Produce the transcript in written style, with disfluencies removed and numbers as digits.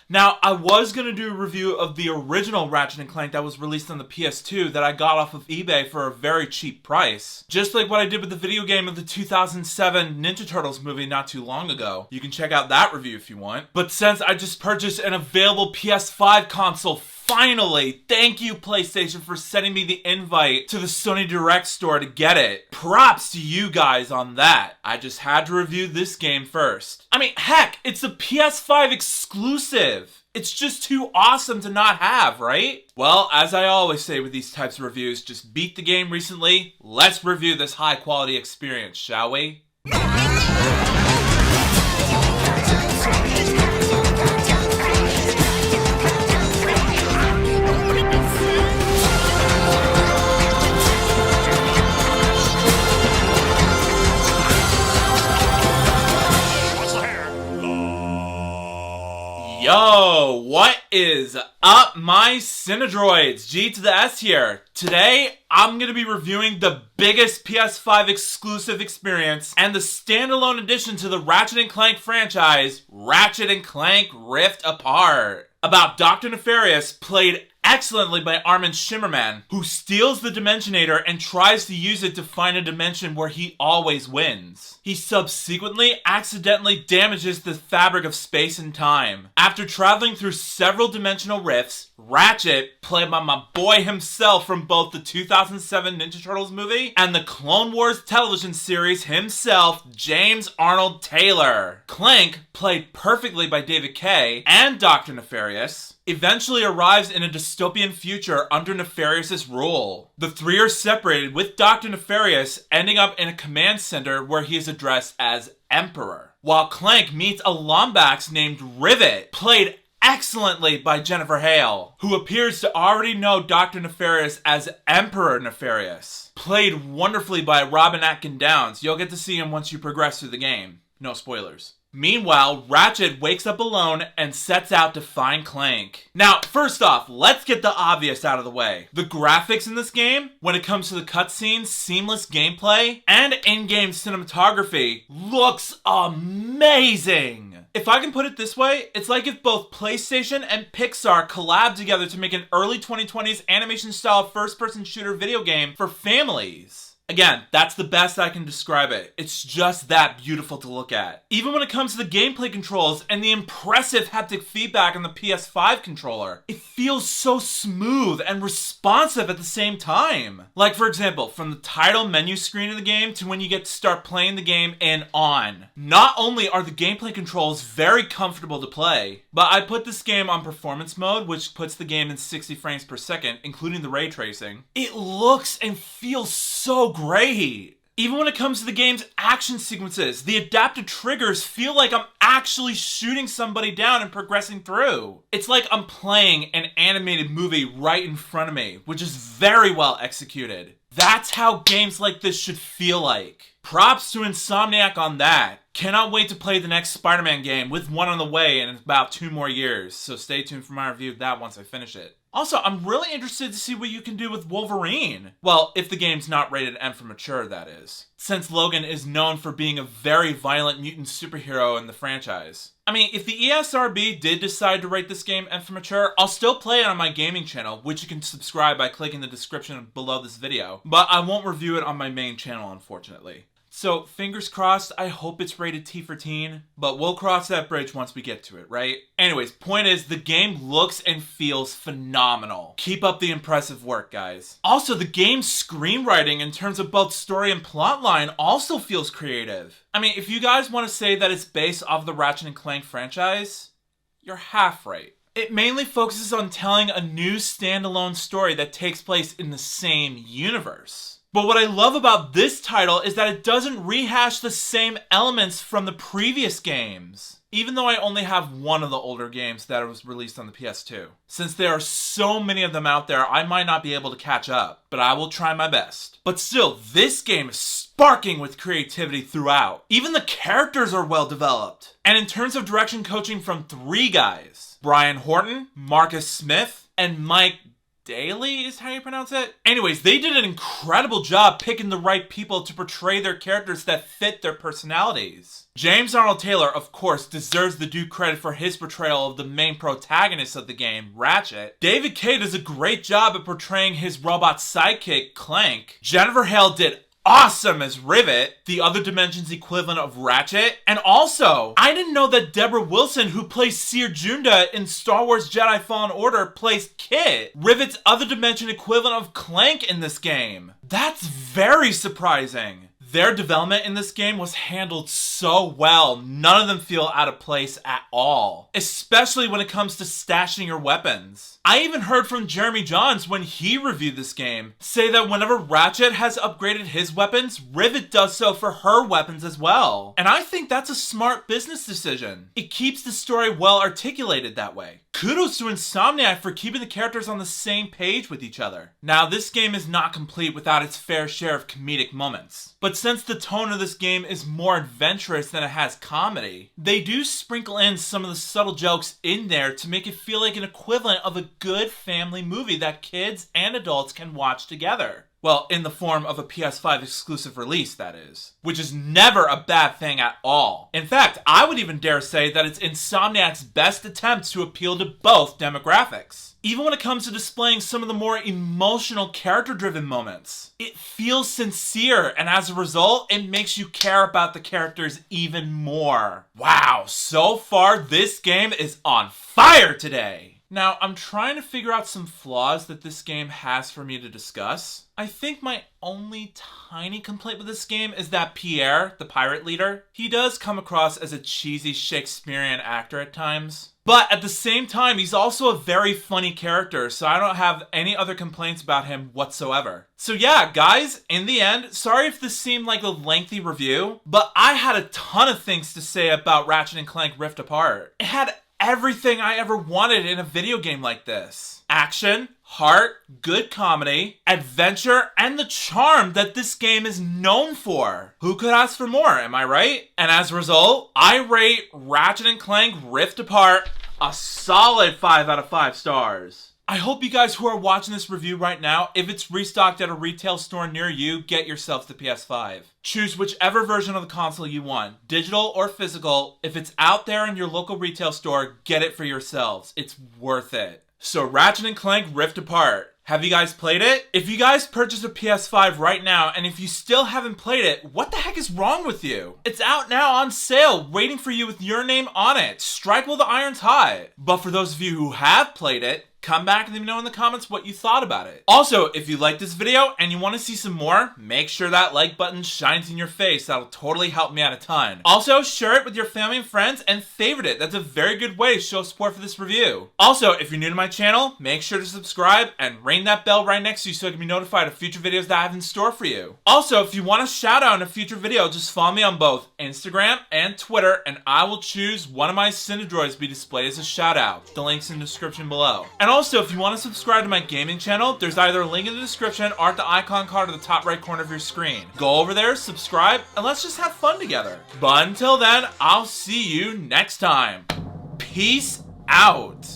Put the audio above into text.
Now, I was going to do a review of the original Ratchet & Clank that was released on the PS2 that I got off of eBay for a very cheap price. Just like what I did with the video game of the 2007 Ninja Turtles movie not too long ago. You can check out that review if you want. But since I just purchased an available PS5 console, finally, thank you PlayStation for sending me the invite to the Sony Direct store to get it. Props to you guys on that. I just had to review this game first. I mean, heck, it's a PS5 exclusive. It's just too awesome to not have, right? Well, as I always say with these types of reviews, just beat the game recently. Let's review this high quality experience, shall we? Yo, what is up, my Cinedroids? G to the S here. Today, I'm going to be reviewing the biggest PS5 exclusive experience and the standalone addition to the Ratchet & Clank franchise, Ratchet & Clank Rift Apart. About Dr. Nefarious, played excellently by Armin Shimmerman, who steals the Dimensionator and tries to use it to find a dimension where he always wins. He subsequently accidentally damages the fabric of space and time. After traveling through several dimensional rifts, Ratchet, played by my boy himself from both the 2007 Ninja Turtles movie and the Clone Wars television series himself, James Arnold Taylor. Clank, played perfectly by David Kaye, and Dr. Nefarious, eventually arrives in a dystopian future under Nefarious' rule. The three are separated, with Dr. Nefarious ending up in a command center where he is addressed as Emperor, while Clank meets a Lombax named Rivet, played excellently by Jennifer Hale, who appears to already know Dr. Nefarious as Emperor Nefarious, played wonderfully by Atkin Downes. You'll get to see him once you progress through the game. No spoilers. Meanwhile, Ratchet wakes up alone and sets out to find Clank. Now, first off, let's get the obvious out of the way. The graphics in this game, when it comes to the cutscenes, seamless gameplay, and in-game cinematography, looks amazing! If I can put it this way, it's like if both PlayStation and Pixar collabed together to make an early 2020s animation-style first-person shooter video game for families. Again, that's the best I can describe it. It's just that beautiful to look at. Even when it comes to the gameplay controls and the impressive haptic feedback on the PS5 controller, it feels so smooth and responsive at the same time. Like, for example, from the title menu screen of the game to when you get to start playing the game and on. Not only are the gameplay controls very comfortable to play, but I put this game on performance mode, which puts the game in 60 frames per second, including the ray tracing. It looks and feels so great. Even when it comes to the game's action sequences, the adaptive triggers feel like I'm actually shooting somebody down and progressing through. It's like I'm playing an animated movie right in front of me, which is very well executed. That's how games like this should feel like. Props to Insomniacs on that. Cannot wait to play the next Spider-Man game, with one on the way in about 2 more years, so stay tuned for my review of that once I finish it. Also, I'm really interested to see what you can do with Wolverine. Well, if the game's not rated M for mature, that is. Since Logan is known for being a very violent mutant superhero in the franchise. I mean, if the ESRB did decide to rate this game M for mature, I'll still play it on my gaming channel, which you can subscribe by clicking the description below this video. But I won't review it on my main channel, unfortunately. So, fingers crossed, I hope it's rated T for teen, but we'll cross that bridge once we get to it, right? Anyways, point is, the game looks and feels phenomenal. Keep up the impressive work, guys. Also, the game's screenwriting in terms of both story and plotline also feels creative. I mean, if you guys want to say that it's based off the Ratchet & Clank franchise, you're half right. It mainly focuses on telling a new standalone story that takes place in the same universe. But what I love about this title is that it doesn't rehash the same elements from the previous games. Even though I only have one of the older games that was released on the PS2. Since there are so many of them out there, I might not be able to catch up, but I will try my best. But still, this game is sparking with creativity throughout. Even the characters are well developed. And in terms of direction coaching from 3 guys, Brian Horton, Marcus Smith, and Mike Daly is how you pronounce it? Anyways, they did an incredible job picking the right people to portray their characters that fit their personalities. James Arnold Taylor, of course, deserves the due credit for his portrayal of the main protagonist of the game, Ratchet. David Kaye does a great job at portraying his robot sidekick, Clank. Jennifer Hale did awesome as Rivet, the other dimension's equivalent of Ratchet. And also, I didn't know that Deborah Wilson, who plays Seer Junda in Star Wars Jedi Fallen Order, plays Kit, Rivet's other dimension equivalent of Clank in this game. That's very surprising. Their development in this game was handled so well, none of them feel out of place at all. Especially when it comes to stashing your weapons. I even heard from Jeremy Johns when he reviewed this game, say that whenever Ratchet has upgraded his weapons, Rivet does so for her weapons as well. And I think that's a smart business decision. It keeps the story well articulated that way. Kudos to Insomniacs for keeping the characters on the same page with each other. Now, this game is not complete without its fair share of comedic moments. But since the tone of this game is more adventurous than it has comedy, they do sprinkle in some of the subtle jokes in there to make it feel like an equivalent of a good family movie that kids and adults can watch together. Well, in the form of a PS5 exclusive release, that is. Which is never a bad thing at all. In fact, I would even dare say that it's Insomniacs' best attempt to appeal to both demographics. Even when it comes to displaying some of the more emotional, character-driven moments. It feels sincere, and as a result, it makes you care about the characters even more. Wow, so far this game is on fire today! Now, I'm trying to figure out some flaws that this game has for me to discuss. I think my only tiny complaint with this game is that Pierre, the pirate leader, he does come across as a cheesy Shakespearean actor at times. But at the same time, he's also a very funny character, so I don't have any other complaints about him whatsoever. So yeah, guys, in the end, sorry if this seemed like a lengthy review, but I had a ton of things to say about Ratchet & Clank Rift Apart. It had everything I ever wanted in a video game like this. Action, heart, good comedy, adventure, and the charm that this game is known for. Who could ask for more, am I right? And as a result, I rate Ratchet & Clank Rift Apart a solid 5 out of 5 stars. I hope you guys who are watching this review right now, if it's restocked at a retail store near you, get yourself the PS5. Choose whichever version of the console you want, digital or physical. If it's out there in your local retail store, get it for yourselves. It's worth it. So Ratchet & Clank Rift Apart. Have you guys played it? If you guys purchased a PS5 right now, and if you still haven't played it, what the heck is wrong with you? It's out now on sale, waiting for you with your name on it. Strike while the iron's hot. But for those of you who have played it, come back and let me know in the comments what you thought about it. Also, if you like this video and you want to see some more, make sure that like button shines in your face. That'll totally help me out a ton. Also, share it with your family and friends and favorite it. That's a very good way to show support for this review. Also, if you're new to my channel, make sure to subscribe and ring that bell right next to you so you can be notified of future videos that I have in store for you. Also, if you want a shout out in a future video, just follow me on both Instagram and Twitter, and I will choose one of my Cinedroids to be displayed as a shout out. The link's in the description below. And also, if you want to subscribe to my gaming channel, there's either a link in the description or at the icon card at the top right corner of your screen. Go over there, subscribe, and let's just have fun together. But until then, I'll see you next time. Peace out.